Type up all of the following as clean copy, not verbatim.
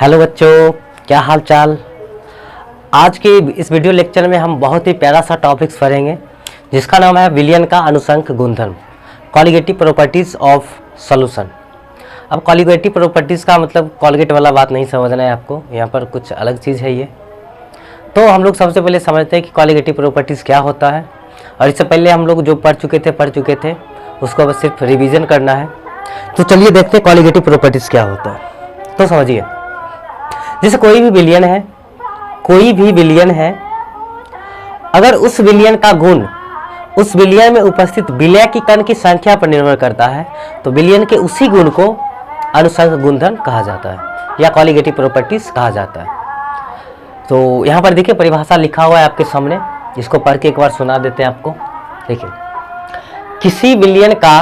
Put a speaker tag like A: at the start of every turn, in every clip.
A: Hello बच्चों, क्या हाल चाल। आज के इस वीडियो लेक्चर में हम बहुत ही प्यारा सा टॉपिक्स पढ़ेंगे जिसका नाम है विलयन का अनुसंक गुणधर्म, कॉलिगेटिव प्रॉपर्टीज़ ऑफ सॉल्यूशन। अब कॉलिगेटिव प्रॉपर्टीज़ का मतलब कॉलिगेट वाला बात नहीं समझना है आपको, यहाँ पर कुछ अलग चीज़ है ये। तो हम लोग सबसे पहले समझते हैं कि कॉलिगेटिव प्रॉपर्टीज़ क्या होता है, और इससे पहले हम लोग जो पढ़ चुके थे उसको बस सिर्फ रिविज़न करना है। तो चलिए देखते हैं कॉलिगेटिव प्रॉपर्टीज़ क्या होता है। तो समझिए, जैसे कोई भी विलयन है, अगर उस विलयन का गुण उस विलयन में उपस्थित विलय की कण की संख्या पर निर्भर करता है तो विलयन के उसी गुण को अनुसंक गुणधर्म कहा जाता है या कॉलिगेटिव प्रॉपर्टीज कहा जाता है। तो यहाँ पर देखिए परिभाषा लिखा हुआ है आपके सामने, इसको पढ़ के एक बार सुना देते हैं आपको। देखिए, किसी विलयन का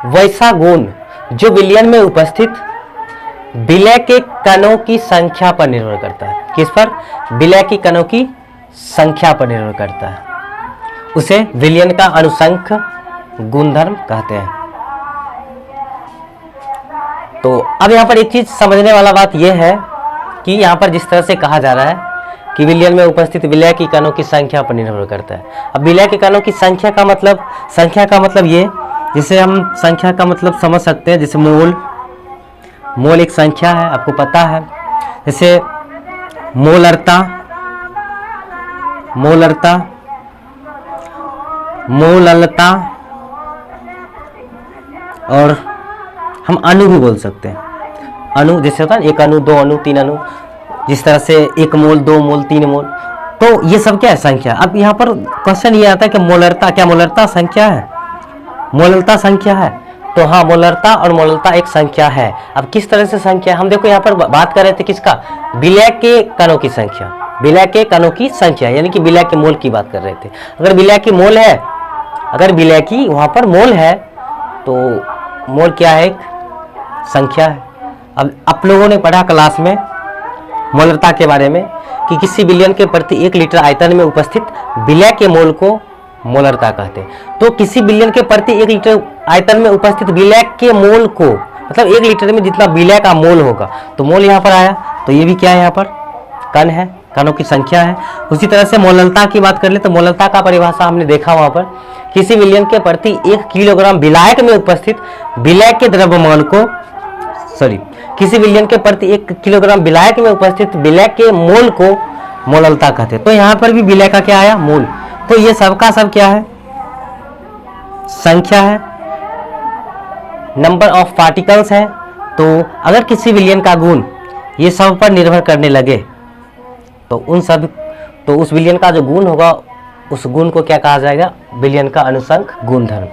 A: वैसा गुण जो विलयन में उपस्थित विलय के कणों की संख्या पर निर्भर करता है। किस पर? विलय की कणों की संख्या पर निर्भर करता है, उसे विलयन का अनुसंक गुणधर्म कहते हैं। तो अब यहाँ पर एक चीज समझने वाला बात यह है कि यहाँ पर जिस तरह से कहा जा रहा है कि विलयन में उपस्थित विलय की कणों की संख्या पर निर्भर करता है। अब विलय के कणों की संख्या का मतलब ये, जिसे हम संख्या का मतलब समझ सकते हैं, जैसे मोल एक संख्या है, आपको पता है। जैसे मोलरता, मोललता, और हम अणु भी बोल सकते हैं। अणु जैसे होता है एक अणु, दो अणु, तीन अणु, जिस तरह से एक मोल, दो मोल, तीन मोल। तो ये सब क्या है? संख्या। अब यहाँ पर क्वेश्चन ये आता है कि मोलरता संख्या है? मोललता संख्या है? तो हाँ, मोलरता और मोललता एक संख्या है। अब किस तरह से संख्या? हम देखो यहाँ पर बात कर रहे थे किसका? विलय के कणों की संख्या, विलय के कणों की संख्या, यानी कि विलय के मोल की बात कर रहे थे। अगर विलय की वहाँ पर मोल है तो मोल क्या है? एक संख्या है। अब आप लोगों ने पढ़ा क्लास में मोलरता के बारे में कि किसी विलयन के प्रति 1 लीटर आयतन में उपस्थित विलय के मोल को मोलरता कहते हैं। तो किसी विलयन के प्रति 1 लीटर आयतन में उपस्थित विलय के मोल को, मतलब 1 लीटर में जितना विलय का मोल होगा, तो मोल यहाँ पर आया, तो ये भी क्या है? यहाँ पर कण है, कणों की संख्या है। उसी तरह से मोललता की बात कर ले तो मोललता का परिभाषा हमने देखा वहाँ पर, किसी विलयन के प्रति 1 किलोग्राम विलायक में उपस्थित विलय के द्रव्यमान को, किसी विलयन के प्रति 1 किलोग्राम विलायक में उपस्थित विलय के मोल को मोललता कहते हैं। तो यहाँ पर भी विलय का क्या आया? मोल। तो ये सबका सब क्या है? संख्या है, नंबर ऑफ पार्टिकल्स है। तो अगर किसी विलयन का गुण ये सब पर निर्भर करने लगे तो उस विलयन का जो गुण होगा उस गुण को क्या कहा जाएगा? विलयन का अनुसंक गुणधर्म।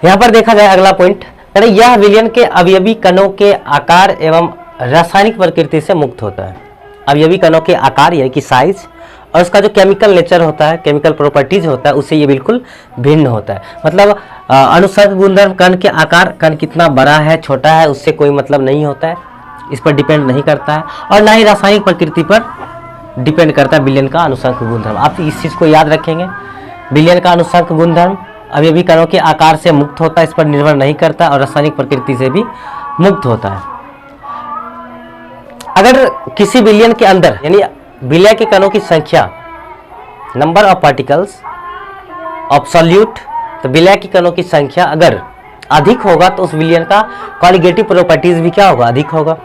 A: यहाँ पर देखा जाए अगला पॉइंट, यह विलयन के अवयवी कणों के आकार एवं रासायनिक प्रकृति से मुक्त होता है। अवयवी कणों के आकार यानी कि साइज, और उसका जो केमिकल नेचर होता है, केमिकल प्रॉपर्टीज होता है, उससे ये बिल्कुल भिन्न होता है। मतलब अनुसंक गुणधर्म कण के आकार, कण कितना बड़ा है छोटा है उससे कोई मतलब नहीं होता है, इस पर डिपेंड नहीं करता है, और ना ही रासायनिक प्रकृति पर डिपेंड करता है विलयन का अनुसंक गुणधर्म। आप इस चीज़ को याद रखेंगे, विलयन का अनुसंक गुणधर्म अवयवी कणों के आकार से मुक्त होता है, इस पर निर्भर नहीं करता, और रासायनिक प्रकृति से भी मुक्त होता है। अगर किसी विलयन के अंदर यानी विलय के कणों की संख्या, नंबर ऑफ पार्टिकल्स एब्सोल्यूट, तो विलय की कणों की संख्या अगर अधिक होगा तो उस विलयन का कॉलिगेटिव प्रॉपर्टीज भी क्या होगा? अधिक होगा।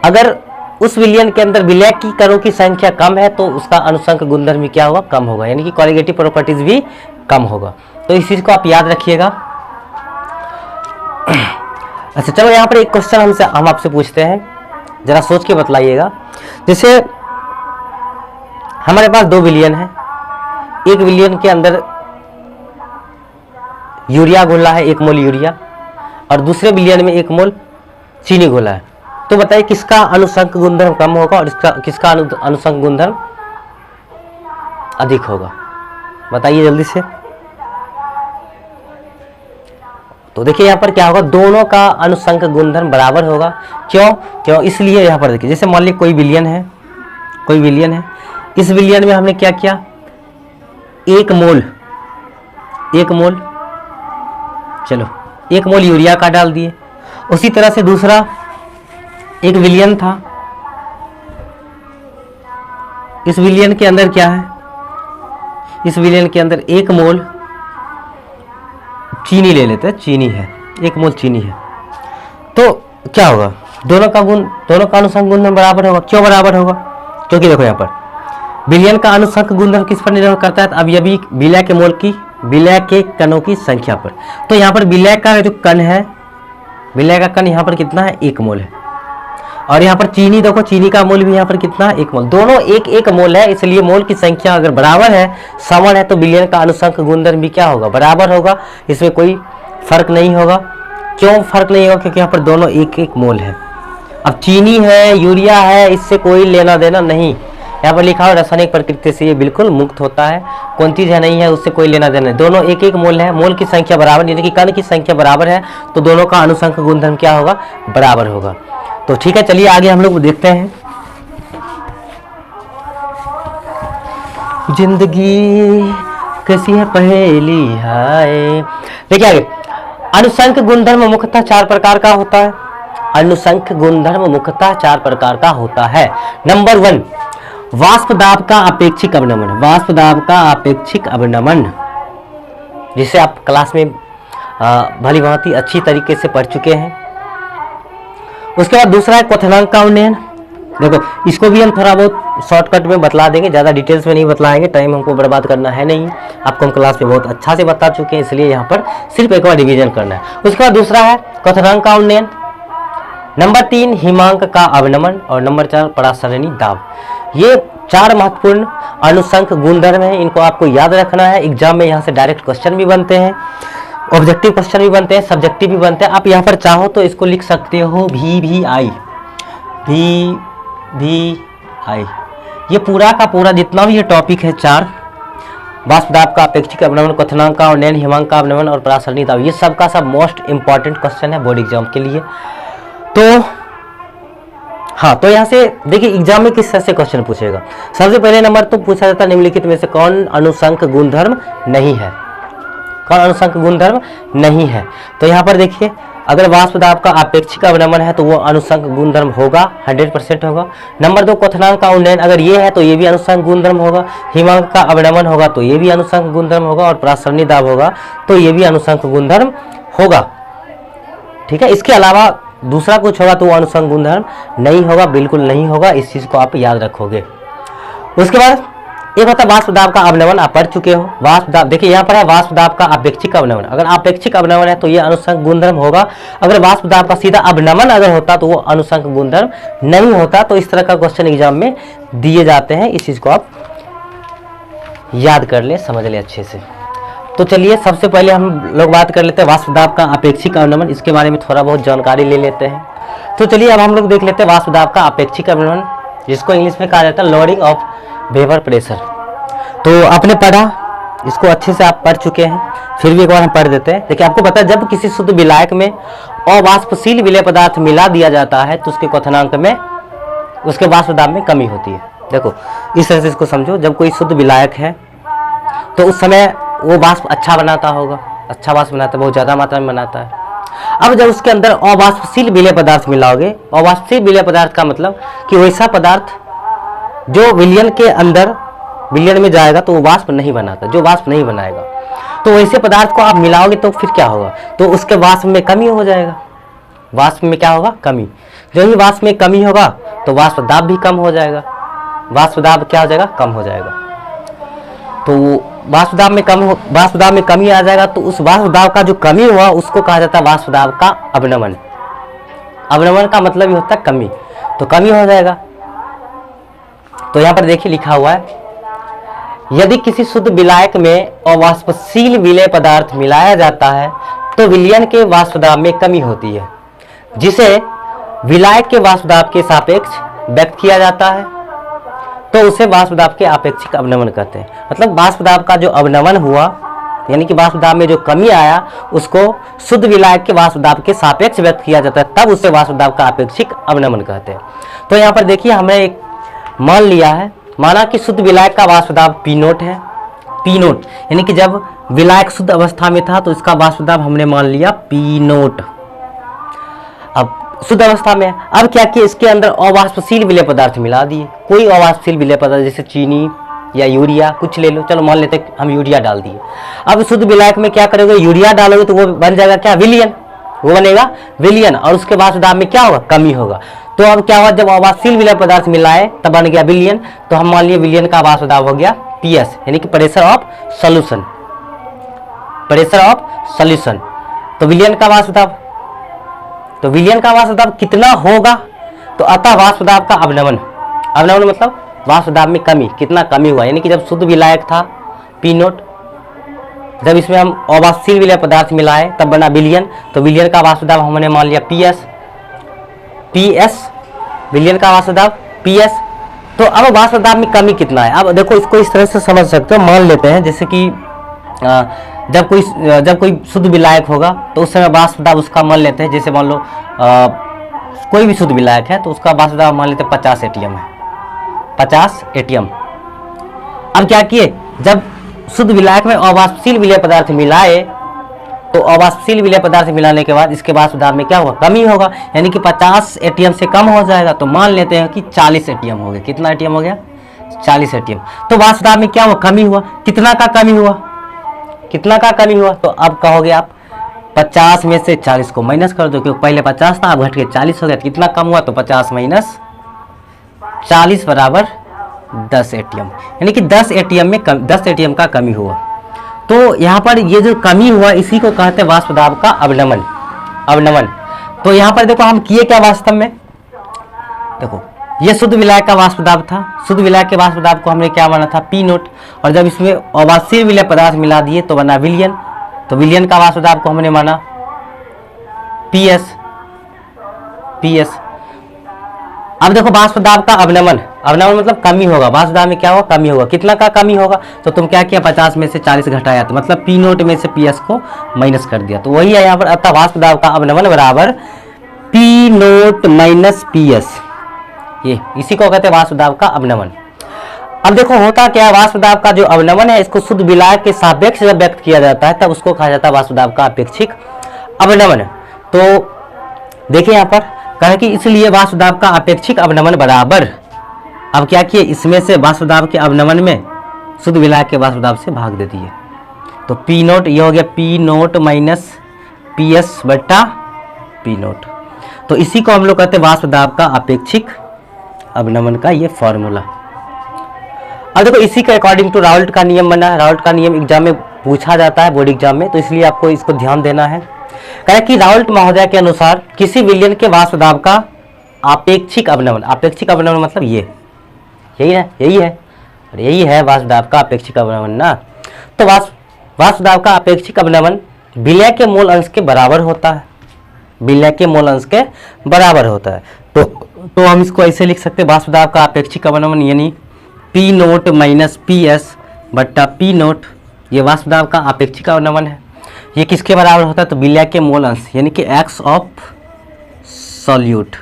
A: अगर उस विलयन के अंदर विलय की कणों की संख्या कम है तो उसका अनुसंक गुणधर्म भी क्या होगा? कम होगा, यानी कि कॉलिगेटिव प्रॉपर्टीज भी कम होगा। तो इस चीज को आप याद रखिएगा। अच्छा, चलो यहाँ पर एक क्वेश्चन हम आपसे पूछते हैं, जरा सोच के बतलाइएगा। जैसे हमारे पास 2 विलयन है, एक विलयन के अंदर यूरिया घोला है, 1 मोल यूरिया, और दूसरे विलयन में 1 मोल चीनी घोला है। तो बताइए किसका अनुसंक गुणधर्म कम होगा और किसका अनुसंक गुणधर्म अधिक होगा? बताइए जल्दी से। तो देखिए यहाँ पर क्या होगा? दोनों का अनुसंक गुणधर्म बराबर होगा। क्यों? इसलिए यहाँ पर देखिए, जैसे मान लीजिए कोई विलयन है, इस विलयन में हमने क्या किया? 1 मोल, चलो 1 मोल यूरिया का डाल दिए। उसी तरह से दूसरा एक विलयन था, इस विलयन के अंदर क्या है, इस विलयन के अंदर 1 मोल चीनी ले लेते हैं, चीनी है, 1 मोल चीनी है, तो क्या होगा, दोनों का अनुसंग गुणधर्म बराबर होगा। क्यों बराबर होगा? क्योंकि देखो यहाँ पर विलयन का अनुसंग गुणधर्म किस पर निर्भर करता है, अब ये भी विलय के मोल की, विलय के कणों की संख्या पर। तो यहाँ पर विलय का जो कण है, विलय का कण यहाँ पर कितना है, 1 मोल है, और यहाँ पर चीनी देखो, चीनी का मोल भी यहाँ पर कितना है, 1 मोल, दोनों 1 मोल है, इसलिए मोल की संख्या अगर बराबर है, समान है, तो विलयन का अनुसंग गुणधर्म भी क्या होगा, बराबर होगा, इसमें कोई फर्क नहीं होगा। क्यों फर्क नहीं होगा? क्योंकि यहाँ पर दोनों 1 मोल है। अब चीनी है, यूरिया है, इससे कोई लेना देना नहीं, यहाँ पर लिखा हो रासायनिक प्रकृति से ये बिल्कुल मुक्त होता है, कौन चीज है नहीं है उससे कोई लेना देना नहीं, दोनों 1 मोल है, मोल की संख्या बराबर यानी कि कण की संख्या बराबर है, तो दोनों का अनुसंग गुणधर्म क्या होगा, बराबर होगा। तो ठीक है, चलिए आगे हम लोग देखते हैं। जिंदगी कैसी है पहेली हाय। देखिए आगे, अनुसंग गुणधर्म मुख्यतः 4 प्रकार का होता है। अनुसंग गुणधर्म मुख्यतः 4 प्रकार का होता है। नंबर 1, वाष्प दाब का अपेक्षिक अवनमन। वाष्प दाब का अपेक्षिक अवनमन, जिसे आप क्लास में भली भांति अच्छी तरीके से पढ़ चुके हैं। उसके बाद दूसरा है क्वथनांक का उन्नयन। देखो इसको भी हम थोड़ा बहुत शॉर्टकट में बतला देंगे, ज़्यादा डिटेल्स में नहीं बतलाएंगे, टाइम हमको बर्बाद करना है नहीं, आपको हम क्लास में बहुत अच्छा से बता चुके हैं, इसलिए यहाँ पर सिर्फ एक बार रिवीजन करना है। उसके बाद दूसरा है क्वथनांक का उन्नयन। नंबर 3 हिमांक का अवनमन, और नंबर 4 परासरणी दाब। ये 4 महत्वपूर्ण अनुसंग गुणधर्म है, इनको आपको याद रखना है। एग्जाम में यहाँ से डायरेक्ट क्वेश्चन भी बनते हैं, ऑब्जेक्टिव क्वेश्चन भी बनते हैं, सब्जेक्टिव भी बनते हैं। आप यहाँ पर चाहो तो इसको लिख सकते हो VVI, VVI। ये पूरा का पूरा जितना भी ये टॉपिक है 4, वाष्प दाब का अपेक्षिक अवनमन, क्वथनांक का उन्नयन, हिमांक का अवनमन और परासरणी दाब, ये सब का सब मोस्ट इंपॉर्टेंट क्वेश्चन है बोर्ड एग्जाम के लिए। तो हाँ, तो यहाँ से देखिए एग्जाम में किस तरह से क्वेश्चन पूछेगा। सबसे पहले नंबर तो पूछा जाता है निम्नलिखित में से कौन अनुसंग गुणधर्म नहीं है, कौन अनुसंग गुणधर्म नहीं है। तो यहाँ पर देखिए, अगर वाष्प दाब का अपेक्षिक अवनमन है तो वो अनुसंग गुणधर्म होगा, 100% होगा। नंबर 2 क्वथनांक का उन्नयन, अगर ये है तो ये भी अनुसंग गुणधर्म होगा। हिमांक का अवनमन होगा तो ये भी अनुसंग गुणधर्म होगा, और परासरणी दाब होगा तो ये भी अनुसंग गुणधर्म होगा। ठीक है, इसके अलावा दूसरा कुछ होगा तो वो अनुसंग गुणधर्म नहीं होगा, बिल्कुल नहीं होगा, इस चीज को आप याद रखोगे। उसके बाद एक होता है वाष्प दाब का अवनमन, आप पढ़ चुके हो। वाष्प दाब देखिए यहाँ पर है वाष्प दाब का अपेक्षिक अवनमन, अगर अपेक्षिक अवनमन है तो ये अनुसंग गुणधर्म होगा। अगर वाष्प दाब का सीधा अवनमन अगर होता तो वो अनुसंग गुणधर्म नहीं होता। तो इस तरह का क्वेश्चन एग्जाम में दिए जाते हैं, इस चीज को आप याद कर ले, समझ ले अच्छे से। तो चलिए सबसे पहले हम लोग बात कर लेते हैं वाष्प दाब का अपेक्षिक अवनमन, इसके बारे में थोड़ा बहुत जानकारी ले लेते हैं। तो चलिए अब हम लोग देख लेते हैं वाष्प दाब का अपेक्षिक अवनमन, जिसको इंग्लिश में कहा जाता है लोअरिंग ऑफ वेपर प्रेशर। तो आपने पढ़ा, इसको अच्छे से आप पढ़ चुके हैं, फिर भी एक बार हम पढ़ देते हैं। देखिए आपको पता है जब किसी शुद्ध विलायक में अवाष्पशील विलय पदार्थ मिला दिया जाता है तो उसके क्वथनांक में, उसके वाष्प दाब में कमी होती है। देखो इस तरह से इसको समझो, जब कोई शुद्ध विलायक है तो उस समय वो वाष्प अच्छा बनाता होगा, अच्छा वाष्प बनाता है, बहुत ज़्यादा मात्रा में बनाता है। अब जब उसके अंदर अवाष्पशील विलय पदार्थ मिलाओगे, अवाष्पशील विलय पदार्थ का मतलब कि वैसा पदार्थ जो विलयन के अंदर, विलयन में जाएगा तो वो वाष्प नहीं बनाता, जो वाष्प नहीं बनाएगा, तो वैसे पदार्थ को आप मिलाओगे तो फिर क्या होगा, तो उसके वाष्प में कमी हो जाएगा। वाष्प में क्या होगा, कमी। जो ही वाष्प में कमी होगा तो वाष्प दाब भी कम हो जाएगा, वाष्प दाब क्या हो जाएगा, कम हो जाएगा। तो वाष्प दाब में कमी आ जाएगा, तो उस वाष्प दाब का जो कमी हुआ उसको कहा जाता है वाष्प दाब का अवनमन। अवनमन का मतलब ही होता है कमी, तो कमी हो जाएगा। तो यहाँ पर देखिए लिखा हुआ है, यदि किसी शुद्ध विलायक में अवाष्पशील विलय पदार्थ मिलाया जाता है तो विलयन के वाष्प दाब में कमी होती है, जिसे विलायक के वाष्प दाब के सापेक्ष व्यक्त किया जाता है, तो उसे वाष्प दाब के अपेक्षिक अवनमन कहते हैं। मतलब वाष्प दाब का जो अवनमन हुआ, यानी कि वाष्प दाब में जो कमी आया, उसको शुद्ध विलायक के वाष्प दाब के सापेक्ष व्यक्त किया जाता है, तब उसे वाष्प दाब का अपेक्षिक अवनमन कहते हैं। तो यहाँ पर देखिए हमने एक मान लिया है, माना कि शुद्ध विलायक का वाष्प दाब P0 है। P0 यानी कि जब विलायक शुद्ध अवस्था में था तो इसका वाष्प दाब हमने मान लिया P0। अब शुद्ध अवस्था में है। अब क्या किया, इसके अंदर अवाष्पशील विलय पदार्थ मिला दिए, कोई अवाष्पशील विलय पदार्थ जैसे चीनी या यूरिया कुछ ले लो, चलो मान लेते हैं हम यूरिया डाल दिए। अब शुद्ध विलायक में क्या करोगे, यूरिया डालोगे तो वो बन जाएगा क्या, विलयन, वो बनेगा विलयन, और उसके बाद दाब में क्या होगा, कमी होगा। तो अब क्या हुआ, जब अवाष्पशील विलय पदार्थ मिलाए तब बन गया विलयन, तो हम मान लिए विलयन का वाष्प दाब हो गया PS, यानी कि pressure of solution, pressure of solution. तो विलयन का वाष्प दाब, तो विलयन का वाष्प दाब कितना होगा, तो अतः वाष्प दाब का अवनमन, अवनमन मतलब वाष्प दाब में कमी, कितना कमी हुआ, यानी कि जब शुद्ध विलायक था P0, जब इसमें हम अवाष्पशील विलय पदार्थ मिलाए तब बना विलयन, तो विलयन का वाष्प दाब हमने मान लिया PS, विलयन का वाष्प दाब PS। तो अब वाष्प दाब में कमी कितना है, अब देखो इसको इस तरह से समझ सकते हो, मान लेते हैं जैसे कि जब कोई शुद्ध विलायक होगा तो उस समय वाष्प दाब उसका मान लेते हैं, जैसे मान लो कोई भी शुद्ध विलायक है तो उसका वाष्प दाब मान लेते हैं 50 ATM है, 50 ATM। अब क्या किए, जब शुद्ध विलायक में अवाष्पशील विलय पदार्थ मिलाए तो अवाष्पशील विलय पदार्थ मिलाने के बाद इसके वाष्प दाब में क्या होगा, कमी होगा, यानी कि 50 ATM से कम हो जाएगा, तो मान लेते हैं कि 40 ATM हो गया। कितना ATM हो गया, 40 ATM। तो वाष्प दाब में क्या हुआ, कमी हुआ, कितना का कमी हुआ, कितना का कमी हुआ, तो अब कहोगे आप 50 में से 40 को माइनस कर दो, क्योंकि पहले 50 था, अब घट के 40 हो गया, कितना कम हुआ, तो 50 माइनस 40 बराबर 10 ATM, यानी कि 10 ATM में 10 ATM का कमी हुआ। तो यहाँ पर ये जो कमी हुआ इसी को कहते हैं वाष्प दाब का अवनमन, अवनमन। तो यहाँ पर देखो हम किए क्या वास्तव में, देखो ये शुद्ध विलायक का वाष्प दाब था, शुद्ध विलायक के वाष्प दाब को हमने क्या माना था, P0, और जब इसमें अवाष्पशील विलय पदार्थ मिला दिए तो बना विलयन, तो विलयन का वाष्प दाब को हमने माना PS। अब देखो वाष्प दाब का अवनमन, अवनमन मतलब कमी होगा, वाष्प दाब में क्या होगा, कमी होगा, कितना का कमी होगा, तो तुम क्या किया, 50 में से 40 घटाया, तो मतलब P0 में से PS को माइनस कर दिया, तो वही है यहाँ पर, अतः वाष्प दाब का अवनमन बराबर P0 माइनस PS, ये इसी को कहते हैं वाष्प दाब का अवनमन। अब देखो होता क्या है, वाष्प दाब का जो अवनमन है इसको शुद्ध विलायक के सापेक्ष जब व्यक्त किया जाता है तब उसको कहा जाता है वाष्प दाब का अपेक्षिक अवनमन। तो देखिए यहाँ पर कहा कि इसलिए वाष्प दाब का अपेक्षिक अवनमन बराबर, अब क्या किए, इसमें से वाष्प दाब के अवनमन में शुद्ध विलायक के वाष्प दाब से भाग दे दिए, तो P0 ये हो गया P0 माइनस PS बट्टा P0। तो इसी को हम लोग कहते हैं वाष्प दाब का अपेक्षिक अवनमन का ये फॉर्मूला। अब देखो इसी के अकॉर्डिंग टू राउल्ट का नियम बना है, राउल्ट का नियम एग्जाम में पूछा जाता है, बोर्ड एग्जाम में, तो इसलिए आपको इसको ध्यान देना है। कहा कि राउल्ट महोदय के अनुसार किसी विलयन के वाष्प दाब का आपेक्षिक अवनमन, आपेक्षिक अवनमन मतलब यही है, यही है वाष्प दाब का अपेक्षिक अवनमन ना। तो वाष्प दाब का अपेक्षिक अवनमन विलय के मोल अंश के बराबर होता है, विलय के मोल अंश के बराबर होता है। तो हम इसको ऐसे लिख सकते हैं, वाष्प दाब का अपेक्षिक अवनमन यानी P0 माइनस PS बट्टा P0, ये वाष्प दाब का अपेक्षिक अवनमन है। ये किसके बराबर होता है, तो विलय के मोल अंश यानी कि X ऑफ सॉल्यूट,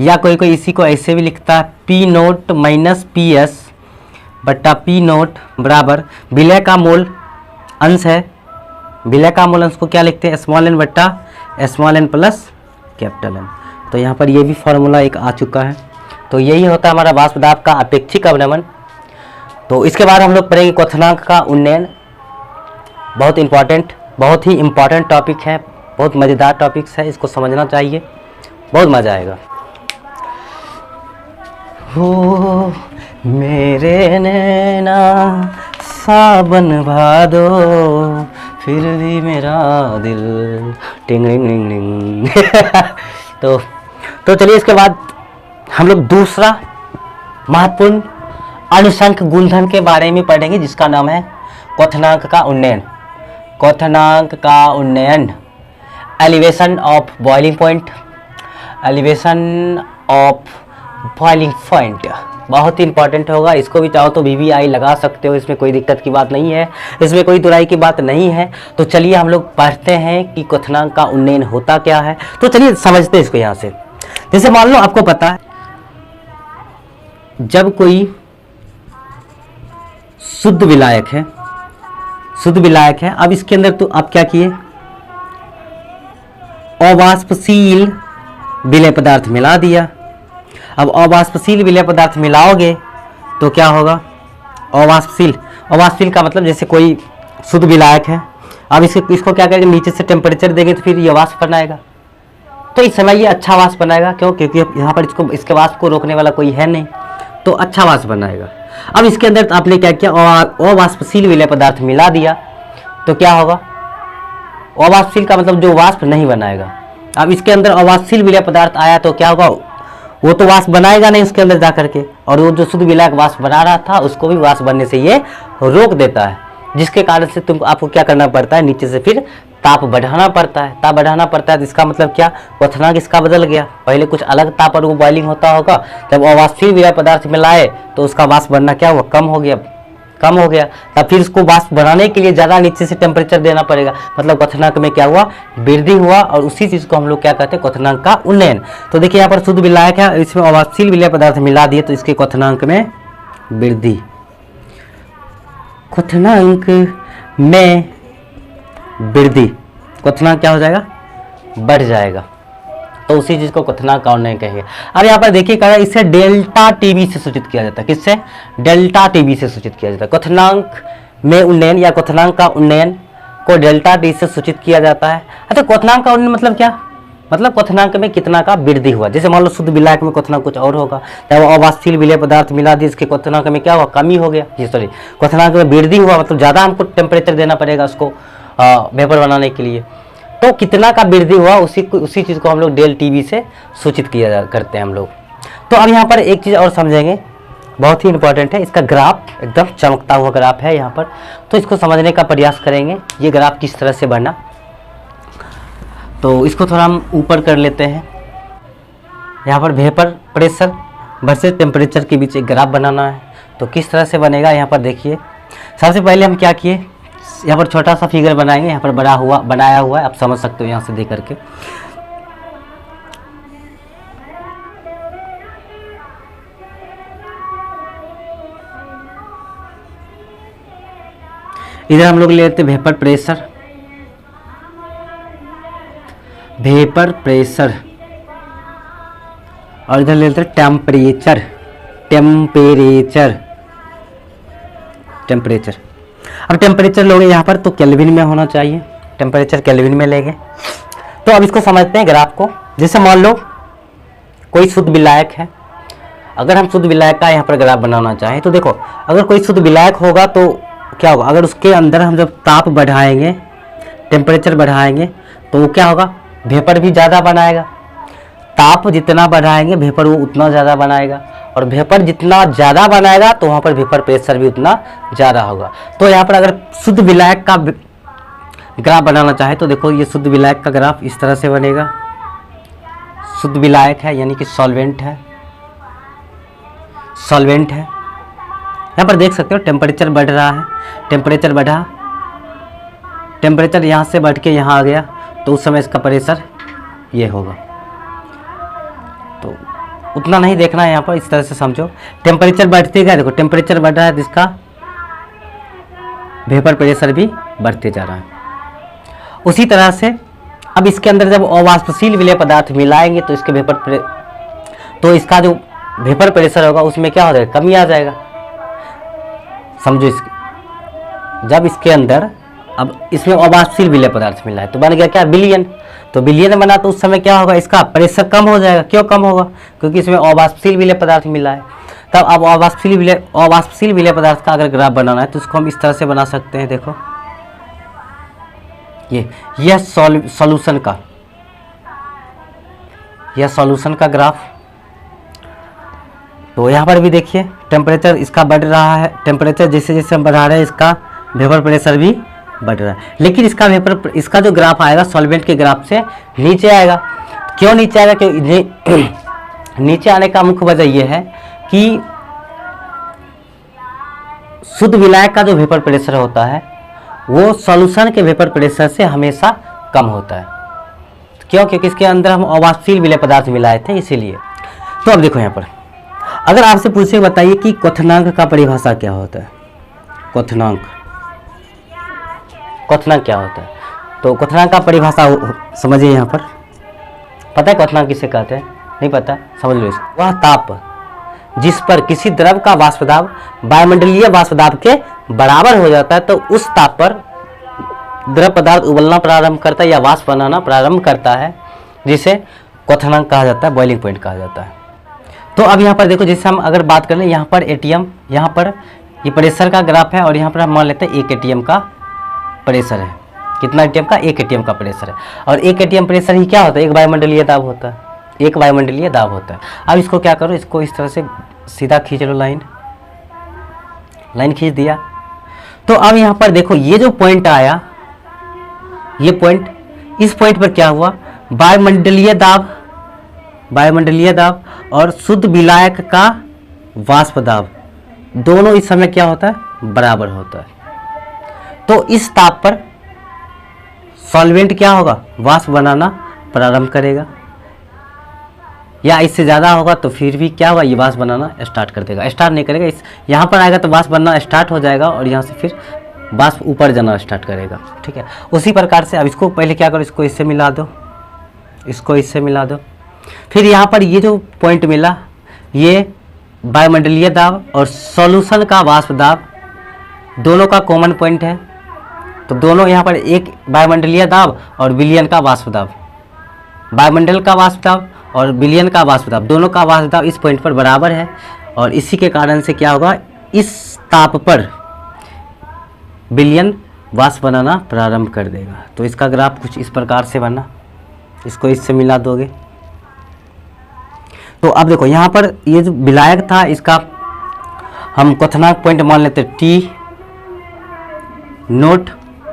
A: या कोई इसी को ऐसे भी लिखता है P0 माइनस PS बट्टा P0 बराबर विलय का मोल अंश है, विलय का मोल अंश को क्या लिखते हैं, स्मॉल n बट्टा small n plus capital N। तो यहाँ पर ये भी फॉर्मूला एक आ चुका है। तो यही होता है हमारा वाष्प दाब का अपेक्षिक अवनमन। तो इसके बाद हम लोग पढ़ेंगे क्वथनांक का उन्नयन, बहुत ही इम्पॉर्टेंट टॉपिक है, बहुत मज़ेदार टॉपिक्स है, इसको समझना चाहिए, बहुत मज़ा आएगा। हो मेरे नैना सावन भादो फिर भी मेरा दिल टिंग टिंग टिंग टिंग तो चलिए इसके बाद हम लोग दूसरा महत्वपूर्ण अनुसंख्य गुणधर्म के बारे में पढ़ेंगे जिसका नाम है क्वथनांक का उन्नयन। क्वथनांक का उन्नयन, elevation of boiling point, elevation of boiling point बहुत ही इंपॉर्टेंट होगा। इसको भी चाहो तो VVI लगा सकते हो, इसमें कोई दिक्कत की बात नहीं है, इसमें कोई दुराई की बात नहीं है। तो चलिए हम लोग पढ़ते हैं कि क्वथनांक का उन्नयन होता क्या है। तो चलिए समझते हैं इसको यहाँ से। जैसे मान लो आपको पता है जब कोई शुद्ध विलायक है, अब इसके अंदर तो आप क्या किए, अवाष्पशील विलय पदार्थ मिला दिया। अब अवाष्पशील विलय पदार्थ मिलाओगे तो क्या होगा, अवाष्पशील का मतलब जैसे कोई शुद्ध विलायक है, अब इसको क्या करेंगे, नीचे से टेम्परेचर देंगे तो फिर ये वाष्प बनाएगा। तो इस समय ये अच्छा वाष्प बनाएगा, क्यों, क्योंकि यहाँ पर इसके वाष्प को रोकने वाला कोई है नहीं, तो अच्छा वाष्प बनाएगा। अब इसके अंदर तो आपने क्या किया, अवाष्पशील विलय पदार्थ मिला दिया तो क्या होगा, अवाष्पशील का मतलब जो वाष्प नहीं बनाएगा। अब इसके अंदर अवाष्पशील विलय पदार्थ आया तो क्या होगा, वो तो वाष्प बनाएगा नहीं उसके अंदर जा करके, और वो जो शुद्ध विलायक वाष्प बना रहा था उसको भी वाष्प बनने से ये रोक देता है, जिसके कारण से आपको क्या करना पड़ता है, नीचे से फिर ताप बढ़ाना पड़ता है। ताप बढ़ाना पड़ता है तो इसका मतलब क्या, क्वथनांक इसका बदल गया। पहले कुछ अलग ताप पर वो बॉइलिंग होता होगा, जब अवाष्पशील विलय पदार्थ मिलाए तो उसका वाष्प बनना क्या हुआ, कम हो गया। तब फिर इसको वाष्प बनाने के लिए ज़्यादा नीचे से टेम्परेचर देना पड़ेगा, मतलब क्वथनांक में क्या हुआ, वृद्धि हुआ, और उसी चीज़ को हम लोग क्या कहते हैं, क्वथनांक का उन्नयन। तो देखिए यहाँ पर शुद्ध विलायक है, इसमें अवाष्पशील विलय पदार्थ मिला दिए तो इसके क्वथनांक में वृद्धि, क्वथनांक में वृद्धि, क्वथनांक क्या हो जाएगा, बढ़ जाएगा। तो उसी चीज को क्वथनांक का उन्नयन कहेंगे। अब यहाँ पर देखिए क्या, इसे डेल्टा टीबी से सूचित किया जाता है। किससे, डेल्टा टीबी से सूचित किया जाता है। क्वथनांक में उन्नयन या क्वथनांक का उन्नयन को डेल्टा टी से सूचित किया जाता है। अच्छा, क्वथनांक का उन्नयन मतलब क्या, मतलब क्वथनांक में कितना का वृद्धि हुआ। जैसे मान लो शुद्ध विलायक में क्वथनांक कुछ और होगा, चाहे वो अवाष्पशील विलय पदार्थ मिला दिए, इसके क्वथनांक में क्या हुआ, कमी हो गया, क्वथनांक में वृद्धि हुआ, मतलब ज़्यादा हमको टेम्परेचर देना पड़ेगा उसको वेपर बनाने के लिए। तो कितना का वृद्धि हुआ उसी चीज़ को हम लोग डेल टीबी से सूचित करते हैं हम लोग। तो अब यहाँ पर एक चीज़ और समझेंगे, बहुत ही इंपॉर्टेंट है, इसका ग्राफ एकदम चमकता हुआ ग्राफ है यहाँ पर, तो इसको समझने का प्रयास करेंगे, ये ग्राफ किस तरह से बना। तो इसको थोड़ा हम ऊपर कर लेते हैं। यहाँ पर वेपर प्रेशर वर्सेस टेम्परेचर के बीच एक ग्राफ बनाना है, तो किस तरह से बनेगा यहाँ पर देखिए। सबसे पहले हम क्या किए, यहाँ पर छोटा सा फिगर बनाएंगे, यहाँ पर बनाया हुआ है, आप समझ सकते हो यहाँ से देख करके। इधर हम लोग ले लेते वेपर प्रेशर, और इधर ले लेते टेम्परेचर। अब टेम्परेचर लोगे यहाँ पर तो केल्विन में होना चाहिए, टेम्परेचर केल्विन में लेंगे। तो अब इसको समझते हैं ग्राफ को। जैसे मान लो कोई शुद्ध विलायक है, अगर हम शुद्ध विलायक का यहाँ पर ग्राफ बनाना चाहें तो देखो, अगर कोई शुद्ध विलायक होगा तो क्या होगा, अगर उसके अंदर हम जब ताप बढ़ाएंगे, टेम्परेचर बढ़ाएंगे, तो वो क्या होगा, वेपर भी ज़्यादा बनाएगा। ताप जितना बढ़ाएंगे वेपर वो उतना ज़्यादा बनाएगा, और वेपर जितना ज़्यादा बनाएगा तो वहाँ पर वेपर प्रेशर भी उतना ज़्यादा होगा। तो यहाँ पर अगर शुद्ध विलायक का ग्राफ बनाना चाहे तो देखो, ये शुद्ध विलायक का ग्राफ इस तरह से बनेगा। शुद्ध विलायक है यानी कि सॉल्वेंट है, यहाँ पर देख सकते हो टेम्परेचर बढ़ रहा है, टेम्परेचर बढ़ा, टेम्परेचर यहाँ से बढ़ के यहाँ आ गया, तो उस समय इसका प्रेशर ये होगा। तो उतना नहीं देखना है यहाँ पर, इस तरह से समझो, टेम्परेचर बढ़ते गया, देखो टेम्परेचर बढ़ रहा है तो इसका वेपर प्रेशर भी बढ़ते जा रहा है। उसी तरह से अब इसके अंदर जब अवाष्पशील विलय पदार्थ मिलाएंगे तो इसके तो इसका जो वेपर प्रेशर होगा उसमें क्या हो जाएगा, कमी आ जाएगा। समझो, जब इसके अंदर अब इसमें अवाष्पशील विलय पदार्थ मिला है तो बन गया क्या, विलयन। तो विलयन बना तो उस समय क्या होगा, इसका प्रेशर कम हो जाएगा। क्यों कम होगा, क्योंकि इसमें अवाष्पशील विलय पदार्थ मिला है। तब अब अवाष्पशील विलय पदार्थ का अगर ग्राफ बनाना है तो इसको हम इस तरह से बना सकते हैं। देखो यह सॉल्यूशन का ग्राफ। तो यहाँ पर भी देखिए टेम्परेचर इसका बढ़ रहा है, टेम्परेचर जैसे जैसे हम बढ़ा रहे हैं इसका वेपर प्रेशर भी बढ़ रहा है, लेकिन इसका जो ग्राफ आएगा सॉल्वेंट के ग्राफ से नीचे आएगा। क्यों नीचे आएगा, क्यों नीचे आने का मुख्य वजह यह है कि शुद्ध विलायक का जो वेपर प्रेशर होता है वो सॉल्यूशन के वेपर प्रेशर से हमेशा कम होता है। क्यों, क्योंकि इसके अंदर हम अवाष्पशील विलय पदार्थ मिलाए थे इसीलिए। तो अब देखो यहाँ पर अगर आपसे पूछे बताइए कि क्वथनांक का परिभाषा क्या होता है, क्वथनांक क्या होता है, तो क्वथनांक का परिभाषा समझिए। यहाँ पर पता है क्वथनांक किसे कहते हैं? नहीं पता? समझ लो इसको। वह ताप जिस पर किसी द्रव का वाष्प दाब वायुमंडलीय वाष्प दाब के बराबर हो जाता है, तो उस ताप पर द्रव पदार्थ उबलना प्रारंभ करता है या वाष्प बनाना प्रारंभ करता है, जिसे क्वथनांक कहा जाता है, बॉइलिंग पॉइंट कहा जाता है। तो अब यहाँ पर देखो, जैसे हम अगर बात करें, यहाँ पर एटीएम, यहाँ पर ये प्रेशर का ग्राफ है और यहाँ पर हम मान लेते हैं 1 एटीएम का प्रेशर है। कितना एटीएम का? 1 एटीएम का प्रेशर है। और 1 एटीएम प्रेशर ही क्या होता है? एक वायुमंडलीय दाब होता है, एक वायुमंडलीय दाब होता है। अब इसको क्या करो, इसको इस तरह से सीधा खींच लो, लाइन खींच दिया। तो अब यहाँ पर देखो, ये जो पॉइंट आया, ये पॉइंट, इस पॉइंट पर क्या हुआ? वायुमंडलीय दाब और शुद्ध विलायक का वाष्प दाब दोनों इस समय क्या होता है? बराबर होता है। तो इस ताप पर सॉल्वेंट क्या होगा? वाष्प बनाना प्रारंभ करेगा, या इससे ज़्यादा होगा तो फिर भी क्या होगा? ये वाष्प बनाना स्टार्ट कर देगा। स्टार्ट नहीं करेगा, इस यहाँ पर आएगा तो वाष्प बनना स्टार्ट हो जाएगा और यहाँ से फिर वाष्प ऊपर जाना स्टार्ट करेगा। ठीक है, उसी प्रकार से अब इसको पहले क्या करो, इसको इससे मिला दो, इसको इससे मिला दो। फिर यहाँ पर ये जो पॉइंट मिला, ये वायुमंडलीय दाब और सॉल्यूशन का वाष्प दाब दोनों का कॉमन पॉइंट है। तो दोनों यहाँ पर, एक वायुमंडलीय दाब और विलयन का वाष्प दाब, वायुमंडल का वाष्प दाब और विलयन का वाष्प दाब, दोनों का वाष्प दाब इस पॉइंट पर बराबर है। और इसी के कारण से क्या होगा? इस ताप पर विलयन वाष्प बनाना प्रारंभ कर देगा। तो इसका ग्राफ कुछ इस प्रकार से बना, इसको इससे मिला दोगे। तो अब देखो, यहाँ पर ये जो विलायक था, इसका हम क्वथनांक पॉइंट मान लेते टी नोट,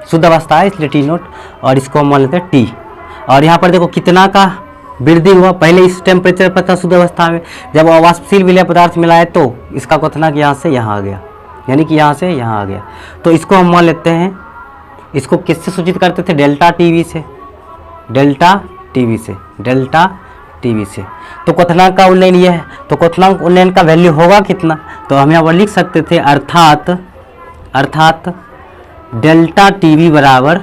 A: शुद्ध अवस्था है इसलिए टी नोट, और इसको हम मान लेते हैं टी। और यहाँ पर देखो कितना का वृद्धि हुआ, पहले इस टेम्परेचर पर था शुद्ध अवस्था में, जब अवाष्पशील विलय पदार्थ मिलाए तो इसका क्वथनांक यहाँ से यहाँ आ गया, यानी कि यहाँ से यहाँ आ गया। तो इसको हम मान लेते हैं, इसको किससे सूचित करते थे? डेल्टा टीवी से, डेल्टा टीवी से, डेल्टा टीवी से। तो क्वथनांक का उन्नयन यह है। तो क्वथनांक उन्नयन का वैल्यू होगा कितना? तो हम यहाँ पर लिख सकते थे अर्थात डेल्टा टीवी बराबर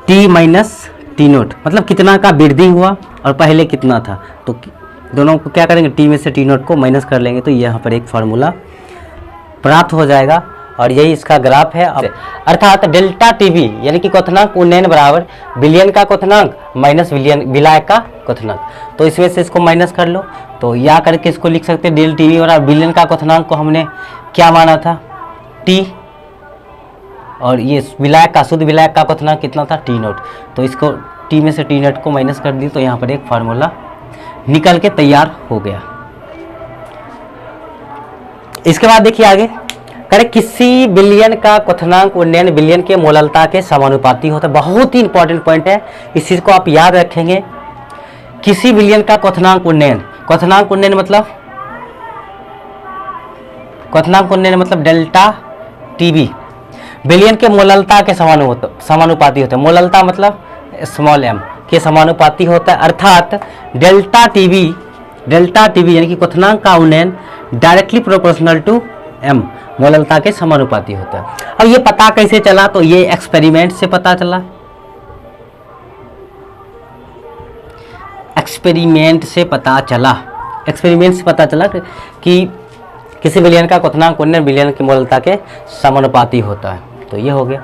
A: टी माइनस टी नोट, मतलब कितना का वृद्धि हुआ और पहले कितना था। तो दोनों को क्या करेंगे? टी में से टी नोट को माइनस कर लेंगे, तो यहाँ पर एक फार्मूला प्राप्त हो जाएगा और यही इसका ग्राफ है। अर्थात डेल्टा टीवी यानी कि क्वथनांक उन्नयन बराबर विलयन का क्वथनांक माइनस विलायक का क्वथनांक। तो इसमें से इसको माइनस कर लो, तो या करके इसको लिख सकते हैं डेल टीवी बराबर विलयन का क्वथनांक को हमने क्या माना था? टी, और ये विलायक का, शुद्ध विलायक का क्वथनांक कितना था? T note. तो इसको टी में से टी नोट को माइनस कर दी, तो यहाँ पर एक फार्मूला निकल के तैयार हो गया। इसके बाद देखिए आगे, करें किसी विलयन का क्वथनांक उन्नयन विलयन के मोललता के समानुपाती होता है। बहुत ही इंपॉर्टेंट पॉइंट है, इस चीज को आप याद रखेंगे। किसी विलयन का क्वथनांक उन्नयन मतलब डेल्टा टीवी विलयन के मोललता के समानुपाती होता है। मोललता मतलब स्मॉल एम के समानुपाती होता है। अर्थात डेल्टा टीवी यानी कि क्वथनांक का उन्नयन डायरेक्टली प्रोपोर्शनल टू एम मोललता के समानुपाती होता है। अब ये पता कैसे चला? तो ये एक्सपेरिमेंट से पता चला। एक्सपेरिमेंट से पता चला कि किसी विलयन का क्वथनांक उन्नयन विलयन की मोललता के समानुपाती होता है। तो ये हो गया।